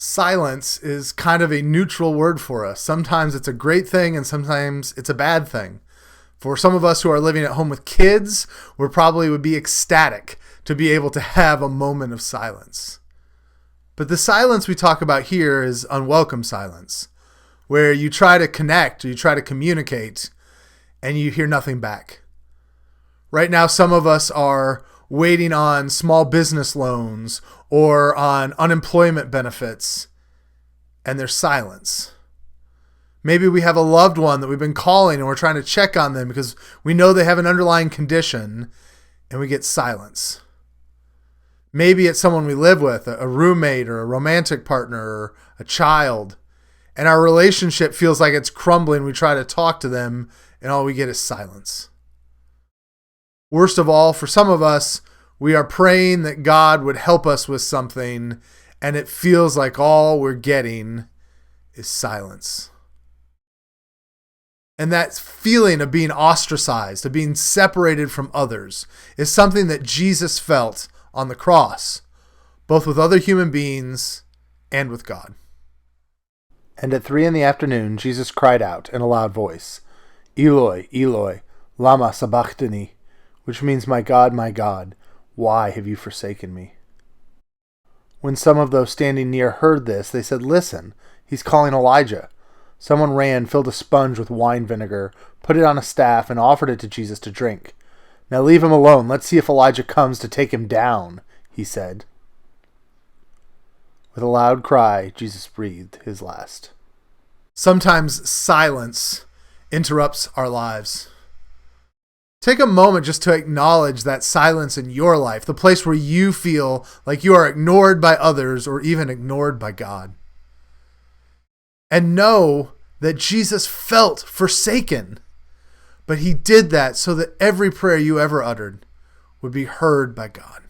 Silence is kind of a neutral word for us. Sometimes it's a great thing and sometimes it's a bad thing. For some of us who are living at home with kids, we probably would be ecstatic to be able to have a moment of silence. But the silence we talk about here is unwelcome silence, where you try to connect or you try to communicate and you hear nothing back. Right now, some of us are waiting on small business loans or on unemployment benefits, and there's silence. Maybe we have a loved one that we've been calling and we're trying to check on them because we know they have an underlying condition, and we get silence. Maybe it's someone we live with, a roommate or a romantic partner or a child, and our relationship feels like it's crumbling. We try to talk to them, and all we get is silence. Worst of all, for some of us, we are praying that God would help us with something, and it feels like all we're getting is silence. And that feeling of being ostracized, of being separated from others, is something that Jesus felt on the cross, both with other human beings and with God. And at 3 p.m, Jesus cried out in a loud voice, "Eloi, Eloi, lama sabachthani," which means, my God, why have you forsaken me?" When some of those standing near heard this, they said, "Listen, he's calling Elijah." Someone ran, filled a sponge with wine vinegar, put it on a staff, and offered it to Jesus to drink. "Now leave him alone. Let's see if Elijah comes to take him down," he said. With a loud cry, Jesus breathed his last. Sometimes silence interrupts our lives. Take a moment just to acknowledge that silence in your life, the place where you feel like you are ignored by others or even ignored by God. And know that Jesus felt forsaken, but he did that so that every prayer you ever uttered would be heard by God.